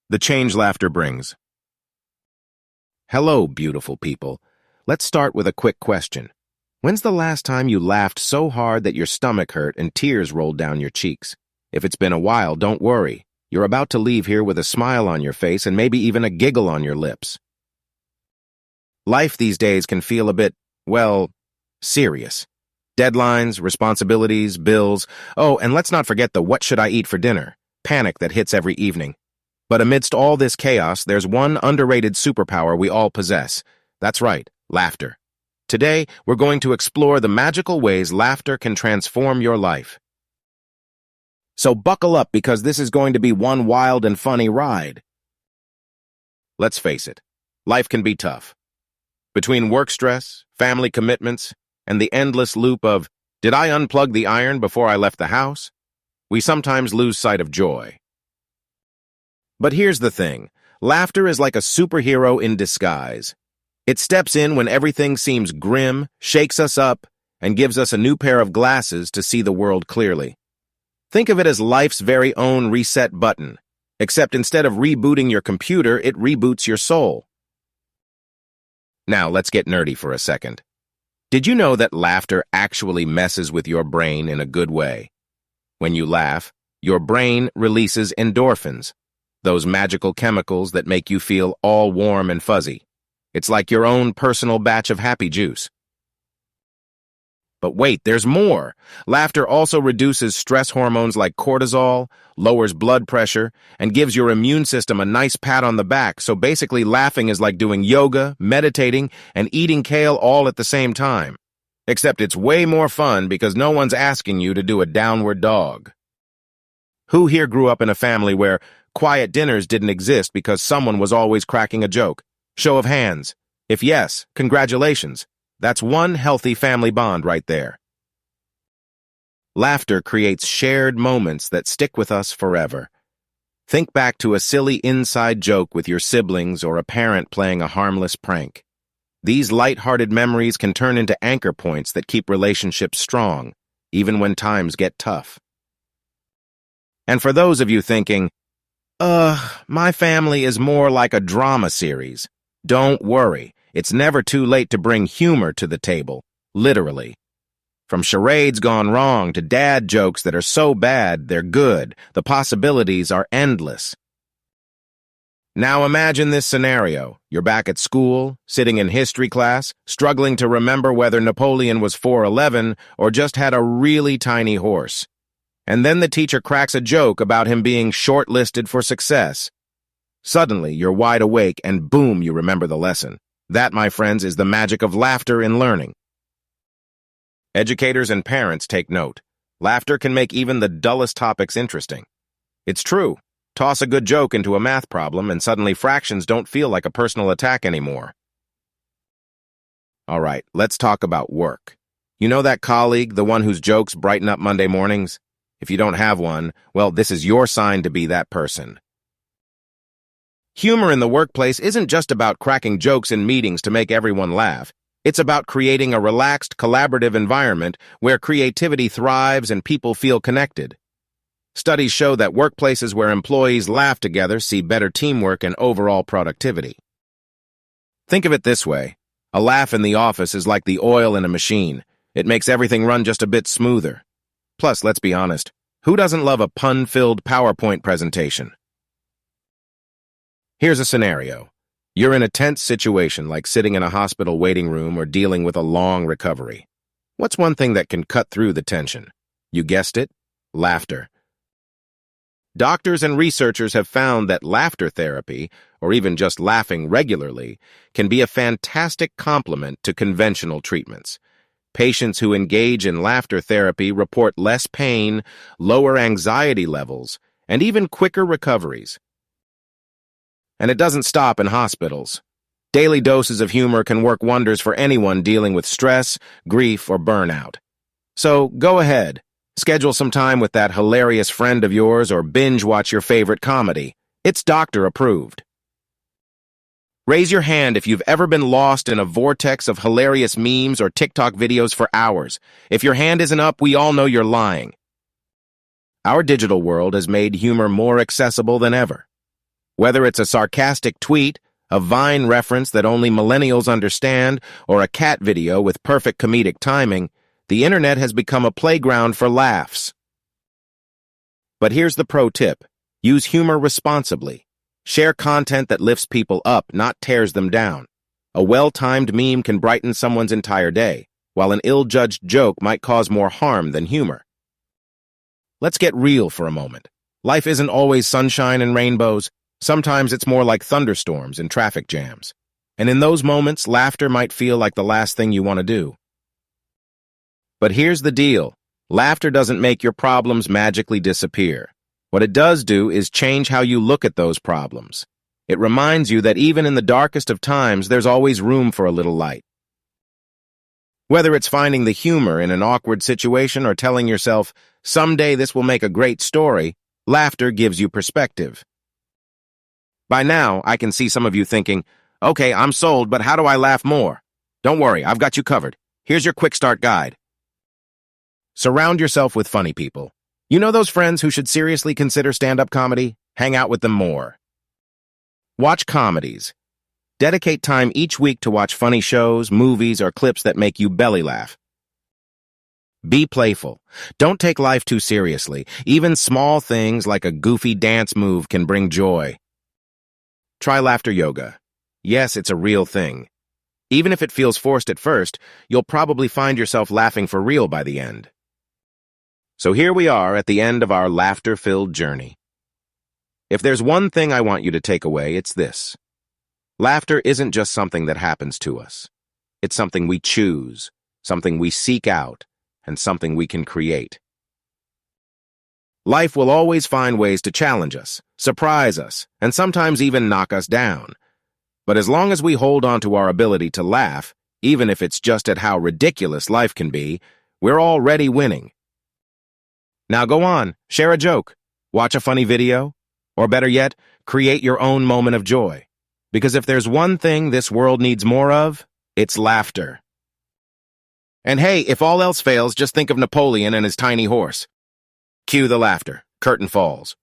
The change laughter brings. Hello, beautiful people. Let's start with a quick question. When's the last time you laughed so hard that your stomach hurt and tears rolled down your cheeks? If it's been a while, don't worry. You're about to leave here with a smile on your face and maybe even a giggle on your lips. Life these days can feel a bit, well, serious. Deadlines, responsibilities, bills. Oh, and let's not forget the what should I eat for dinner panic that hits every evening. But amidst all this chaos, there's one underrated superpower we all possess. That's right, laughter. Today, we're going to explore the magical ways laughter can transform your life. So buckle up because this is going to be one wild and funny ride. Let's face it, life can be tough. Between work stress, family commitments, and the endless loop of, did I unplug the iron before I left the house? We sometimes lose sight of joy. But here's the thing, laughter is like a superhero in disguise. It steps in when everything seems grim, shakes us up, and gives us a new pair of glasses to see the world clearly. Think of it as life's very own reset button, except instead of rebooting your computer, it reboots your soul. Now, let's get nerdy for a second. Did you know that laughter actually messes with your brain in a good way? When you laugh, your brain releases endorphins, those magical chemicals that make you feel all warm and fuzzy. It's like your own personal batch of happy juice. But wait, there's more. Laughter also reduces stress hormones like cortisol, lowers blood pressure, and gives your immune system a nice pat on the back, so basically laughing is like doing yoga, meditating, and eating kale all at the same time. Except it's way more fun because no one's asking you to do a downward dog. Who here grew up in a family where quiet dinners didn't exist because someone was always cracking a joke? Show of hands. If yes, congratulations. That's one healthy family bond right there. Laughter creates shared moments that stick with us forever. Think back to a silly inside joke with your siblings or a parent playing a harmless prank. These light-hearted memories can turn into anchor points that keep relationships strong, even when times get tough. And for those of you thinking, my family is more like a drama series, don't worry. It's never too late to bring humor to the table, literally. From charades gone wrong to dad jokes that are so bad they're good, the possibilities are endless. Now imagine this scenario. You're back at school, sitting in history class, struggling to remember whether Napoleon was 4'11" or just had a really tiny horse. And then the teacher cracks a joke about him being shortlisted for success. Suddenly, you're wide awake and boom, you remember the lesson. That, my friends, is the magic of laughter in learning. Educators and parents take note. Laughter can make even the dullest topics interesting. It's true. Toss a good joke into a math problem and suddenly fractions don't feel like a personal attack anymore. All right, let's talk about work. You know that colleague, the one whose jokes brighten up Monday mornings? If you don't have one, well, this is your sign to be that person. Humor in the workplace isn't just about cracking jokes in meetings to make everyone laugh. It's about creating a relaxed, collaborative environment where creativity thrives and people feel connected. Studies show that workplaces where employees laugh together see better teamwork and overall productivity. Think of it this way. A laugh in the office is like the oil in a machine. It makes everything run just a bit smoother. Plus, let's be honest, who doesn't love a pun-filled PowerPoint presentation? Here's a scenario. You're in a tense situation like sitting in a hospital waiting room or dealing with a long recovery. What's one thing that can cut through the tension? You guessed it, laughter. Doctors and researchers have found that laughter therapy, or even just laughing regularly, can be a fantastic complement to conventional treatments. Patients who engage in laughter therapy report less pain, lower anxiety levels, and even quicker recoveries. And it doesn't stop in hospitals. Daily doses of humor can work wonders for anyone dealing with stress, grief, or burnout. So go ahead, schedule some time with that hilarious friend of yours or binge watch your favorite comedy. It's doctor approved. Raise your hand if you've ever been lost in a vortex of hilarious memes or TikTok videos for hours. If your hand isn't up, we all know you're lying. Our digital world has made humor more accessible than ever. Whether it's a sarcastic tweet, a Vine reference that only millennials understand, or a cat video with perfect comedic timing, the internet has become a playground for laughs. But here's the pro tip. Use humor responsibly. Share content that lifts people up, not tears them down. A well-timed meme can brighten someone's entire day, while an ill-judged joke might cause more harm than humor. Let's get real for a moment. Life isn't always sunshine and rainbows. Sometimes it's more like thunderstorms and traffic jams. And in those moments, laughter might feel like the last thing you want to do. But here's the deal. Laughter doesn't make your problems magically disappear. What it does do is change how you look at those problems. It reminds you that even in the darkest of times, there's always room for a little light. Whether it's finding the humor in an awkward situation or telling yourself, someday this will make a great story, laughter gives you perspective. By now, I can see some of you thinking, okay, I'm sold, but how do I laugh more? Don't worry, I've got you covered. Here's your quick start guide. Surround yourself with funny people. You know those friends who should seriously consider stand-up comedy? Hang out with them more. Watch comedies. Dedicate time each week to watch funny shows, movies, or clips that make you belly laugh. Be playful. Don't take life too seriously. Even small things like a goofy dance move can bring joy. Try laughter yoga. Yes, it's a real thing. Even if it feels forced at first, you'll probably find yourself laughing for real by the end. So here we are at the end of our laughter-filled journey. If there's one thing I want you to take away, it's this. Laughter isn't just something that happens to us. It's something we choose, something we seek out, and something we can create. Life will always find ways to challenge us, surprise us, and sometimes even knock us down. But as long as we hold on to our ability to laugh, even if it's just at how ridiculous life can be, we're already winning. Now go on, share a joke, watch a funny video, or better yet, create your own moment of joy. Because if there's one thing this world needs more of, it's laughter. And hey, if all else fails, just think of Napoleon and his tiny horse. Cue the laughter. Curtain falls.